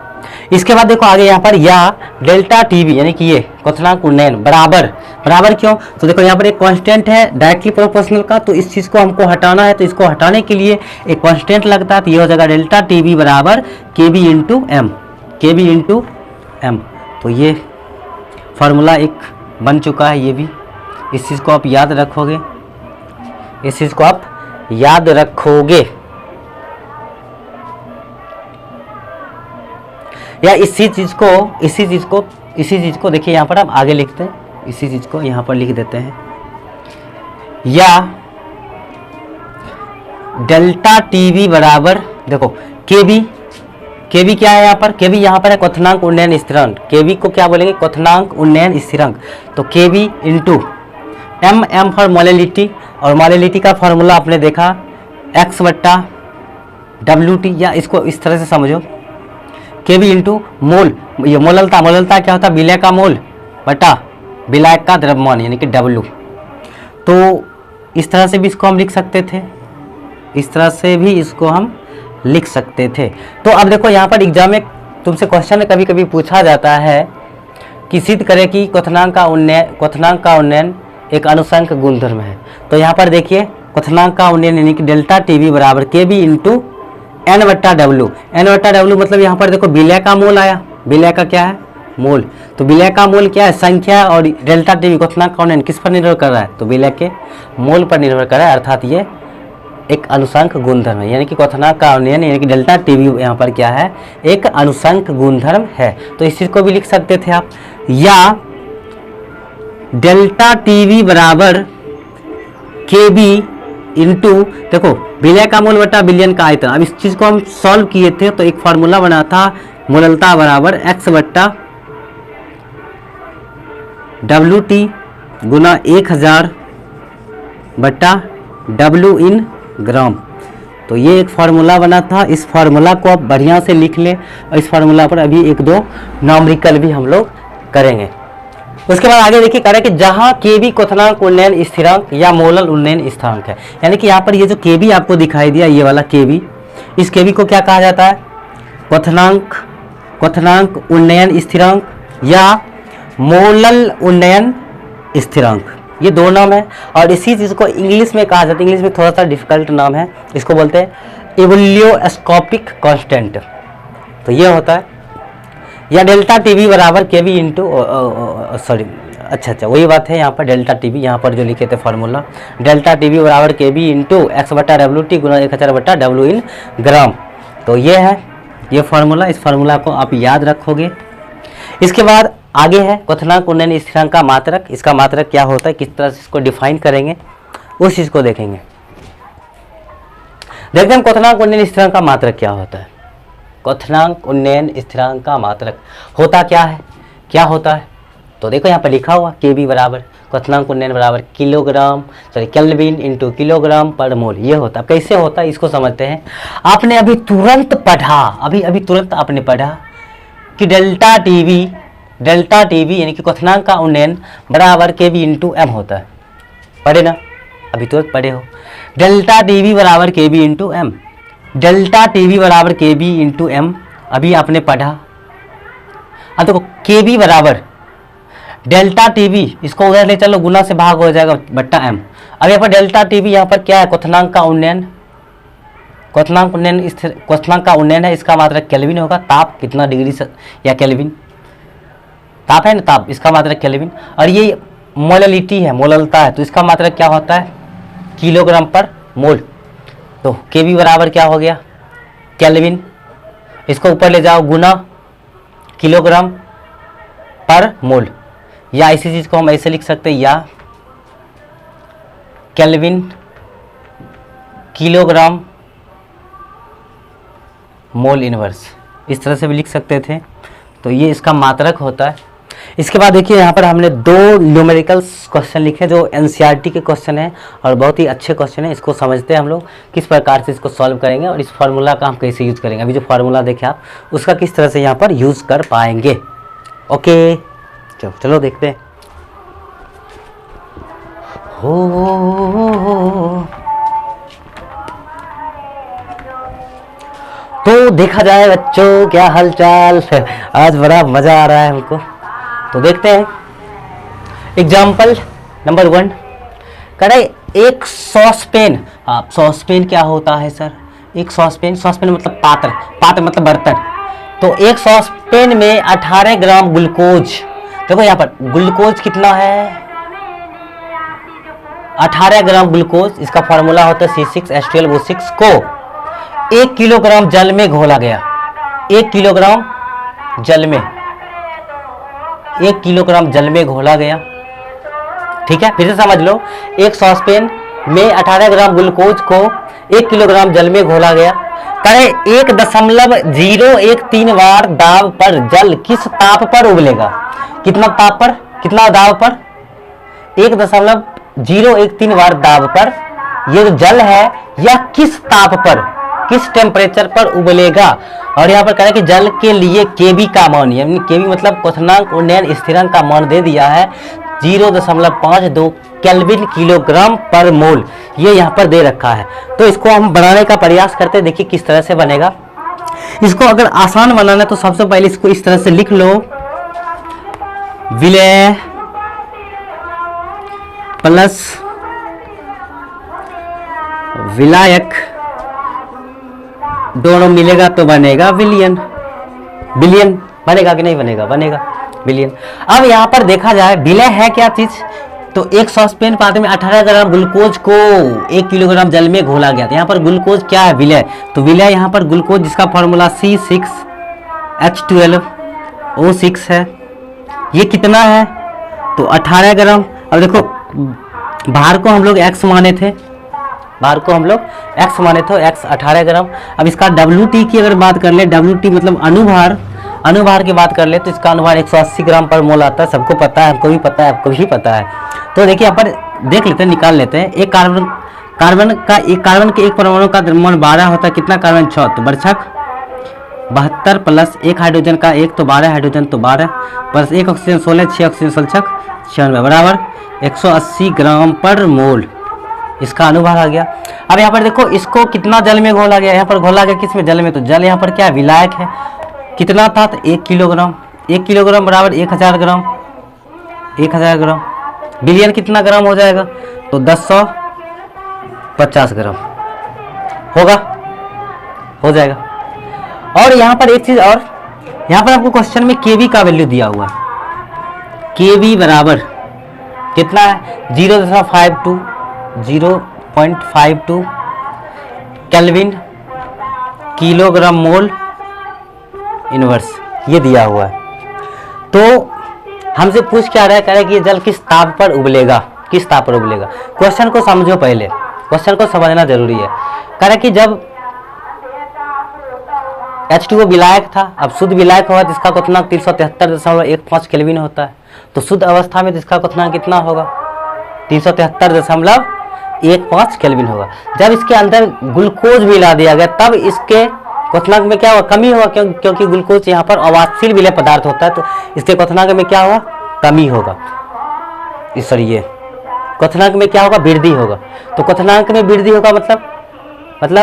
A: इसके बाद देखो आगे यहाँ पर, या डेल्टा टीवी यानी कि ये क्वथनांक उन्नयन बराबर क्यों? तो देखो यहाँ पर एक कांस्टेंट है डायरेक्टली प्रोपोर्शनल का, तो इस चीज़ को हमको हटाना है। तो इसको हटाने के लिए एक कांस्टेंट लगता है, तो ये हो जाएगा डेल्टा टीवी बराबर केबी इंटू एम। तो ये फार्मूला एक बन चुका है, ये भी इस चीज़ को आप याद रखोगे, या इसी चीज को देखिए यहाँ पर हम आगे लिखते हैं, इसी चीज को यहाँ पर लिख देते हैं, या डेल्टा टीवी बराबर, देखो केबी क्या है यहाँ पर? केबी यहाँ पर है क्वथनांक उन्नयन स्थिरांक। केबी को क्या बोलेंगे? क्वथनांक उन्नयन स्थिरांक। तो केबी इंटू एम फॉर मोलैलिटी, और मोलैलिटी का फॉर्मूला आपने देखा x/WT, या इसको इस तरह से समझो Kb इंटू मोल, ये मोललता, मोललता क्या होता है, विलय का मोल बटा विलायक का द्रव्यमान यानी कि W। तो इस तरह से भी इसको हम लिख सकते थे, इस तरह से भी इसको हम लिख सकते थे। तो अब देखो यहाँ पर एग्जाम में तुमसे क्वेश्चन कभी कभी पूछा जाता है कि सिद्ध करें कि क्वथनांक का उन्नयन एक अनुसंक गुणधर्म है। तो यहाँ पर देखिए क्वथनांक का उन्नयन यानी कि डेल्टा टीवी बराबर Kb इंटू एन बट्टा डब्ल्यू। एन बट्टा डब्ल्यू मतलब यहाँ पर देखो विलय का मोल आया, विलय का क्या है, मोल। तो विलय का मोल क्या है, संख्या, और डेल्टा टीवी क्वथनांक का उन्नयन किस पर निर्भर कर रहा है, तो विलय के मोल पर निर्भर कर रहा है, अर्थात ये एक अनुसंक गुणधर्म है। यानी कि क्वथनांक का उन्नयन यानी कि डेल्टा टीवी यहाँ पर क्या है, एक अनुसंक गुणधर्म है। तो इस चीज को भी लिख सकते थे आप, या डेल्टा टीवी बराबर Kb इंटू, देखो विलय का मोल बटा विलयन का आयतन। अब इस चीज को हम सॉल्व किए थे तो एक फार्मूला बना था, मोललता बराबर x बट्टा WT गुना 1000 बट्टा W इन ग्राम। तो ये एक फार्मूला बना था, इस फार्मूला को आप बढ़िया से लिख ले, और इस फार्मूला पर अभी एक दो न्यूमेरिकल भी हम लोग करेंगे। उसके बाद आगे देखिए कह रहे हैं कि जहां Kb क्वथनांक उन्नयन स्थिरांक या मोलल उन्नयन स्थिरांक है, यानी कि यहाँ पर ये जो Kb आपको दिखाई दिया, ये वाला Kb, इस Kb को क्या कहा जाता है, क्वथनांक उन्नयन स्थिरांक या मोलल उन्नयन स्थिरांक, ये दो नाम है। और इसी चीज को इंग्लिश में कहा जाता है, इंग्लिश में थोड़ा सा डिफिकल्ट नाम है, इसको बोलते हैं इवोल्यूस्कोपिक कांस्टेंट। तो ये होता है, या डेल्टा टीवी बराबर Kb इंटू, सॉरी अच्छा वही बात है, यहाँ पर डेल्टा टीवी, यहाँ पर जो लिखे थे फार्मूला, डेल्टा टीवी बराबर Kb इंटू एक्स बटा WT गुना 1000 बटा W इन ग्राम। तो ये है ये फार्मूला, इस फार्मूला को आप याद रखोगे। इसके बाद आगे है क्वथनांक उन्नयन स्थिरांक का मात्रक। इसका मात्रक क्या होता है, किस तरह से इसको डिफाइन करेंगे, उस चीज को देखेंगे। देखते हैं क्वथनांक उन्नयन स्थिरांक का मात्रक क्या होता है। क्वथनांक उन्नयन स्थिरांक का मात्रक होता क्या है, क्या होता है, तो देखो यहाँ पर लिखा हुआ Kb बराबर क्वथनांक उन्नयन बराबर केल्विन इंटू किलोग्राम पर मोल। ये होता है, कैसे होता है इसको समझते हैं। आपने अभी तुरंत पढ़ा, अभी तुरंत आपने पढ़ा कि डेल्टा टीवी यानी कि क्वथनांक का उन्नयन बराबर Kb इंटू एम होता है, पढ़े ना, अभी तुरंत पढ़े हो। डेल्टा टीवी बराबर Kb into M, delta TV बराबर Kb इंटू एम, अभी आपने पढ़ा। अब देखो Kb बराबर डेल्टा टीवी, इसको उधर ले चलो, गुना से भाग हो जाएगा बट्टा एम। अब यहाँ पर डेल्टा टीवी यहाँ पर क्या है, क्वथनांक का उन्नयन, क्वथनांक का उन्नयन है, इसका मात्रक केल्विन होगा। ताप कितना डिग्री से या केल्विन, ताप है ना, ताप, इसका मात्रक केल्विन। और ये मोललिटी है, मोललता है, तो इसका मात्रक क्या होता है, किलोग्राम पर मोल। तो Kb बराबर क्या हो गया, केल्विन, इसको ऊपर ले जाओ गुना किलोग्राम पर मोल, या इसी चीज को हम ऐसे लिख सकते हैं, या केल्विन किलोग्राम मोल इनवर्स, इस तरह से भी लिख सकते थे। तो ये इसका मात्रक होता है। इसके बाद देखिए यहाँ पर हमने दो न्यूमेरिकल क्वेश्चन लिखे जो एनसीईआरटी के क्वेश्चन है और बहुत ही अच्छे क्वेश्चन है। इसको समझते हैं हम लोग किस प्रकार से इसको सॉल्व करेंगे और इस फार्मूला का हम कैसे यूज़ करेंगे। अभी जो फार्मूला देखे आप उसका किस तरह से यहाँ पर यूज़ कर पाएंगे। ओके चलो देखते हैं। तो देखा जाए बच्चों क्या हालचाल, आज बड़ा मज़ा आ रहा है हमको। तो देखते हैं एग्जाम्पल नंबर 1। कह रहे एक सॉसपेन, आप सॉसपेन क्या होता है सर, एक सॉसपेन मतलब पात्र मतलब बर्तन। तो एक सॉसपेन में 18 ग्राम ग्लूकोज, देखो यहाँ पर ग्लूकोज कितना है 18 ग्राम ग्लूकोज, इसका फॉर्मूला होता है C6H12O6 को 1 किलोग्राम जल में घोला गया। 1 किलोग्राम जल में, 1 किलोग्राम जल में घोला गया। ठीक है, फिर से समझ लो, एक सॉसपेन में 18 ग्राम ग्लूकोज को 1 किलोग्राम जल में घोला गया। कहे 1.013 बार दाब पर जल किस ताप पर उबलेगा, कितना ताप पर, कितना दाब पर, 1.013 बार दाब पर ये जो जल है यह किस ताप पर, किस टेम्परेचर पर उबलेगा। और यहाँ पर कह रहा है कि जल के लिए केबी का मान, यानी केबी मतलब क्वथनांक उन्नयन स्थिरांक का मान दे दिया है 0.52 केल्विन किलोग्राम पर मोल, ये यहाँ पर दे रखा है। तो इसको हम बनाने का प्रयास करते हैं, देखिए किस तरह से बनेगा। इसको अगर आसान बनाना है तो सबसे पहले इसको इस तरह से लिख लो, विलय प्लस विलायक दोनों मिलेगा तो बनेगा विलियन। बिलियन बनेगा कि नहीं बनेगा? बनेगा बिलियन। अब यहाँ पर देखा जाए विलय है क्या चीज, तो एक सॉसपेन पात्र में 18 ग्राम ग्लूकोज को 1 किलोग्राम जल में घोला गया था। यहाँ पर ग्लूकोज क्या है? विलय। तो विलय यहाँ पर ग्लूकोज जिसका फॉर्मूला C6H12O6 है, ये कितना है? तो 18 ग्राम। अब देखो भार को हम लोग x माने थे, भार को हम लोग x माने थे, x 18 ग्राम। अब इसका WT की अगर बात कर ले, WT मतलब अनुभार, अनुभार की बात कर ले तो इसका अनुभार 180 ग्राम पर मोल आता है। सबको पता है, हमको भी पता है, आपको भी पता है। तो देखिए यहाँ पर देख लेते हैं, निकाल लेते हैं। एक कार्बन कार्बन के एक परमाणु का द्रव्यमान 12 होता है, कितना कार्बन? 6। तो बर्छक 72 प्लस एक हाइड्रोजन का 1 तो 12 हाइड्रोजन तो 12 प्लस 1 ऑक्सीजन 16, 6 ऑक्सीजन सल्फर 96 बराबर 180 ग्राम पर मोल, इसका अनुभार आ गया। अब यहाँ पर देखो इसको कितना जल में घोला गया, यहाँ पर घोला गया किस में? जल में। तो जल यहाँ पर क्या है? विलायक है। कितना था? तो 1 किलोग्राम। 1 किलोग्राम बराबर 1000 ग्राम, 1000 ग्राम। बिलियन कितना ग्राम हो जाएगा? तो 1050 ग्राम होगा, हो जाएगा। और यहाँ पर एक चीज और, यहाँ पर आपको क्वेश्चन में केवी का वैल्यू दिया हुआ है। केवी बराबर कितना है? 0.52 केल्विन किलोग्राम मोल इनवर्स, ये दिया हुआ है। तो हमसे पूछ क्या रहा है? कह रहा है कि ये जल किस ताप पर उबलेगा, किस ताप पर उबलेगा। क्वेश्चन को समझो, पहले क्वेश्चन को समझना जरूरी है। कह रहा है कि जब H2O विलायक था, अब शुद्ध विलायक होगा तो इसका क्वथनांक 373.15 केल्विन होता है। तो शुद्ध अवस्था में तो इसका क्वथनांक कितना होगा? 373.15 केल्विन होगा। जब इसके अंदर ग्लूकोज मिला दिया गया तब इसके क्वथनांक में क्या हुआ? कमी हुआ, क्योंकि ग्लूकोज यहाँ पर अवाष्यशील विलय पदार्थ होता है, तो इसके क्वथनांक में क्या होगा? कमी होगा। सॉरी, ये क्वथनांक में क्या होगा? वृद्धि होगा। तो क्वथनांक में वृद्धि होगा मतलब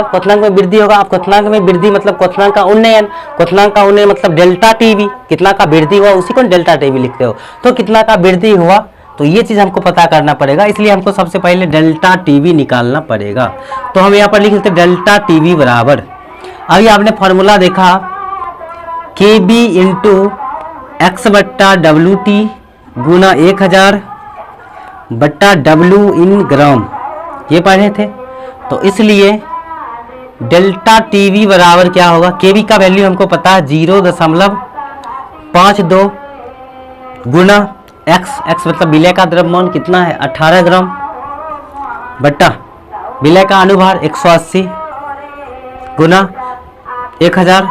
A: क्वथनांक में वृद्धि होगा। आप क्वथनांक में वृद्धि मतलब क्वथनांक का उन्नयन, क्वथनांक का उन्नयन मतलब डेल्टा टीवी, कितना का वृद्धि हुआ उसी को डेल्टा टीवी लिखते हो। तो कितना का वृद्धि हुआ, तो ये चीज हमको पता करना पड़ेगा, इसलिए हमको सबसे पहले डेल्टा टीवी निकालना पड़ेगा। तो हम यहाँ पर लिख लेते डेल्टा टीवी बराबर, अभी आपने फॉर्मूला देखा KB इंटू एक्स बट्टा WT गुना 1000 बट्टा W इन ग्राम, ये पढ़े थे। तो इसलिए डेल्टा टीवी बराबर क्या होगा? केवी का वैल्यू हमको पता है 0.52 गुना x मतलब विलय का द्रव्यमान कितना है? 18 ग्राम बट्टा विलय का अनुभार 180 गुना 1000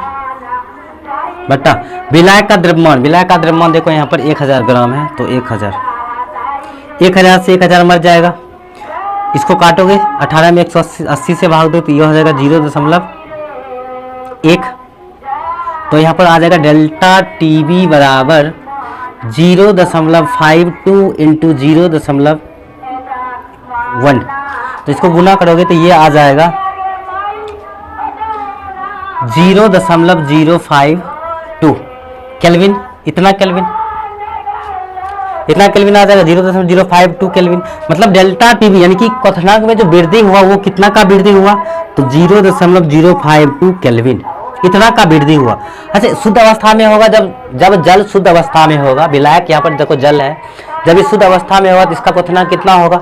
A: बट्टा विलय का द्रव्यमान, विलय का द्रव्यमान देखो यहाँ पर 1000 ग्राम है, तो 1000 से 1000 मर जाएगा। इसको काटोगे 18 में 180 से भाग दो तो ये हो जाएगा 0.1। तो यहाँ पर आ जाएगा डेल्टा टीवी बराबर 0.52 इंटू 0.1। तो इसको गुना करोगे तो ये आ जाएगा 0.052 केल्विन। इतना केल्विन आ जाएगा 0.052 केल्विन। मतलब डेल्टा टीवी यानी कि क्वथनांक में जो वृद्धि हुआ वो कितना का वृद्धि हुआ? तो 0.052 केल्विन, इतना का वृद्धि हुआ। अच्छा, शुद्ध अवस्था में होगा जब जल शुद्ध अवस्था में होगा, विलायक यहाँ पर देखो जल है, जब इस शुद्ध अवस्था में होगा तो इसका क्वथनांक कितना होगा?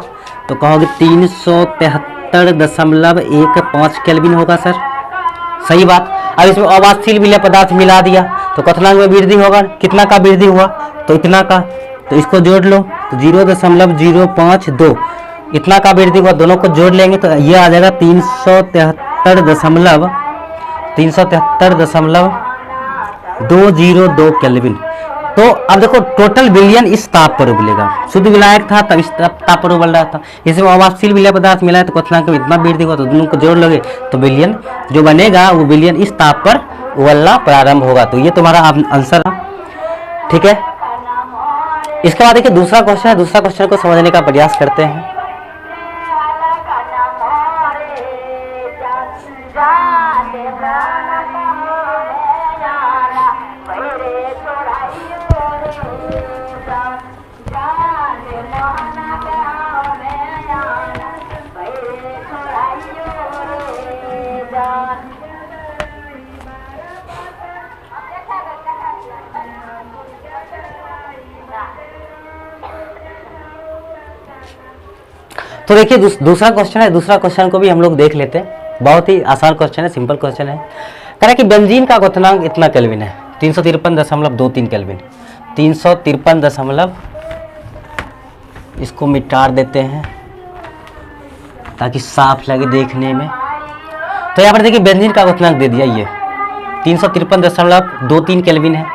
A: तो कहोगे 373.15 केल्विन होगा सर, सही बात। अब इसमें अवाष्यशील विलय पदार्थ मिला दिया तो क्वथनांक में वृद्धि होगा, कितना का वृद्धि हुआ? तो इतना का। तो इसको जोड़ लो तो 0.052 इतना का वृद्धि हुआ, दोनों को जोड़ लेंगे तो ये आ जाएगा 373.202 केल्विन। तो अब देखो टोटल विलयन इस ताप पर उबलेगा। शुद्ध विलायक था तब इस ताप पर उबल रहा था, इसमें अवाष्पशील विलय पदार्थ मिला है तो क्वथनांक में इतना वृद्धि हुआ, तो दोनों को जोड़ लोगे तो विलयन जो बनेगा वो विलयन इस ताप पर उबलना प्रारंभ होगा। तो ये तुम्हारा आंसर है, ठीक है। इसके बाद देखिए दूसरा क्वेश्चन है, दूसरा क्वेश्चन को समझने का प्रयास करते हैं। तो देखिए दूसरा क्वेश्चन है, दूसरा क्वेश्चन को भी हम लोग देख लेते हैं। बहुत ही आसान क्वेश्चन है, सिंपल क्वेश्चन है। कह रहा है कि बेंजीन का क्वथनांक इतना केल्विन है, 353.23 केल्विन। 353 इसको मिटा देते हैं ताकि साफ लगे देखने में। तो यहाँ पर देखिए बेंजीन का क्वथनांक दे दिया, ये 353.23 केल्विन है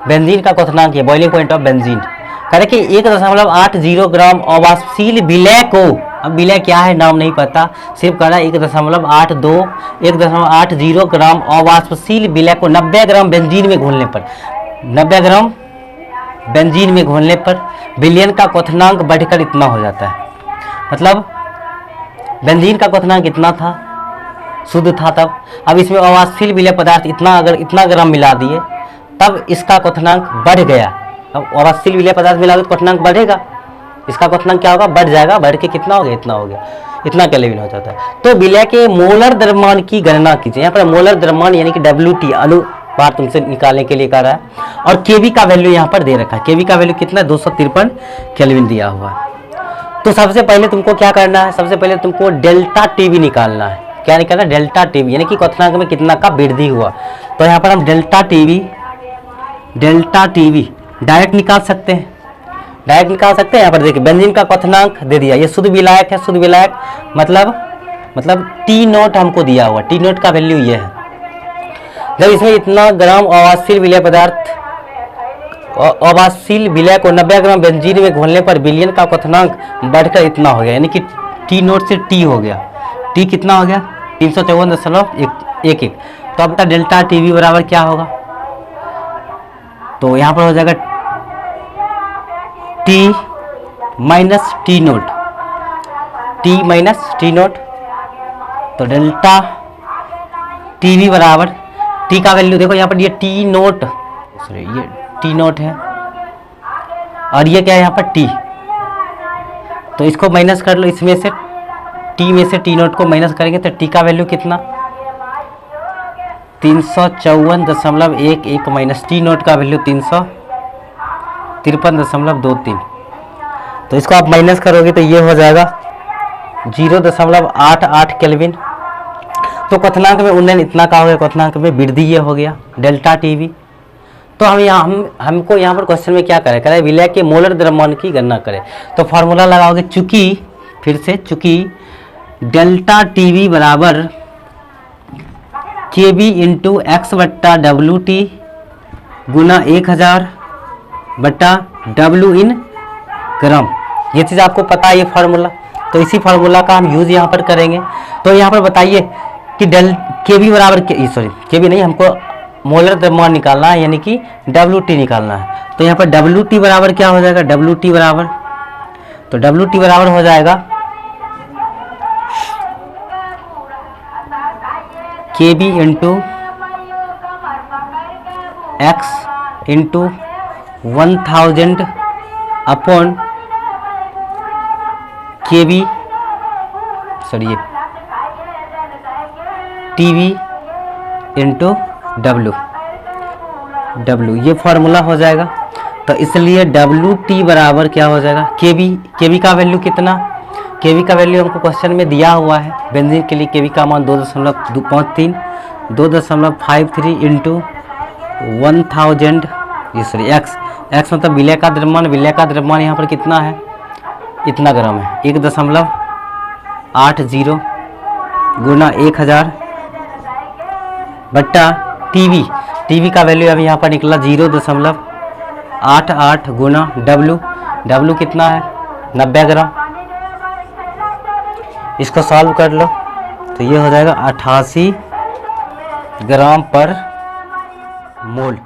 A: बेंजीन का क्वथनांक, ये बॉइलिंग पॉइंट ऑफ बेंजीन। कह रहे कि 1.80 ग्राम अवाष्पशील विलय को, अब विलय क्या है नाम नहीं पता, सिर्फ कह रहा है 1.80 ग्राम अवाष्पशील विलय को 90 ग्राम बेंजीन में घोलने पर, 90 ग्राम बेंजीन में घोलने पर विलयन का क्वथनांक बढ़कर इतना हो जाता है। मतलब बेंजीन का क्वथनांक इतना था, शुद्ध था तब, अब इसमें अवाष्पशील विलय पदार्थ इतना, अगर इतना ग्राम मिला दिए तब इसका क्वथनांक बढ़ गया। अब अवाष्पशील विलय पदार्थ मिला तो क्वथनांक बढ़ेगा, इसका क्वथनांक क्या होगा, बढ़ जाएगा, बढ़ के कितना हो गया, इतना हो गया, इतना केल्विन हो जाता है। तो विलय के मोलर द्रव्यमान की गणना कीजिए। यहाँ पर मोलर द्रव्यमान यानी कि WT अनुपात तुमसे निकालने के लिए कह रहा है, और केवी का वैल्यू यहाँ पर दे रखा है। केवी का वैल्यू कितना है, 253 केल्विन दिया हुआ है। तो सबसे पहले तुमको क्या करना है, सबसे पहले तुमको डेल्टा टीवी निकालना है। क्या निकालना है, डेल्टा टीवी यानी कि क्वथनांक में कितना का वृद्धि हुआ। तो यहाँ पर हम डेल्टा टीवी डायरेक्ट निकाल सकते हैं, डायरेक्ट निकाल सकते हैं। यहाँ पर देखिए बेंजीन का क्वथनांक दे दिया, ये शुद्ध विलायक है, शुद्ध विलायक मतलब T0 हमको दिया हुआ, T0 का वैल्यू ये है। जब इसमें इतना ग्राम अवाष्पशील विलय पदार्थ, अवाष्पशील विलय को 90 ग्राम बेंजीन में घोलने पर विलयन का क्वथनांक बढ़कर इतना हो गया, यानी कि T0 से T हो गया। T कितना हो गया, 354.11। तो अब डेल्टा टीवी बराबर क्या होगा, तो यहाँ पर हो जाएगा T minus T0, T minus T0। तो डेल्टा टीवी बराबर, T का वैल्यू देखो यहाँ पर ये T0, सॉरी ये T0 है, और ये क्या है यहाँ पर T। तो इसको माइनस कर लो, इसमें से T में से T0 को माइनस करेंगे तो T का वैल्यू कितना, 354.11 माइनस T0 का वैल्यू 353.23। तो इसको आप माइनस करोगे तो ये हो जाएगा 0.88 केल्विन। तो क्वथनांक में उन्नयन इतना का हो गया, क्वथनांक में वृद्धि ये हो गया डेल्टा टीवी। तो हमको यहाँ पर क्वेश्चन में क्या करें, करें विलय के मोलर द्रव्यमान की गणना करें। तो फार्मूला लगाओगे, चूंकि डेल्टा टीवी बराबर KB इंटू एक्स बट्टा WT गुना 1000 बट्टा W इन ग्राम। ये चीज़ आपको पता है, ये फार्मूला, तो इसी फार्मूला का हम यूज़ यहाँ पर करेंगे। तो यहाँ पर बताइए कि KB बराबर KB नहीं, हमको मोलर द्रव्यमान निकालना है, यानी कि WT निकालना है। तो यहाँ पर WT बराबर क्या हो जाएगा, WT बराबर हो जाएगा KB into x into 1000 upon KB TV into W, ये फार्मूला हो जाएगा। तो इसलिए WT बराबर क्या हो जाएगा, KB का वैल्यू कितना, KB का वैल्यू हमको क्वेश्चन में दिया हुआ है। बेंजीन के लिए KB का मान 2.53 इंटू 1000 एक्स मतलब विलय का द्रव्यमान यहाँ पर कितना है, इतना ग्राम है, 1.80 गुना 1000 बट्टा टीवी का वैल्यू अभी यहाँ पर निकला 8 गुना W, W कितना है 90 ग्राम। इसको सॉल्व कर लो तो ये हो जाएगा 88 ग्राम पर मोल।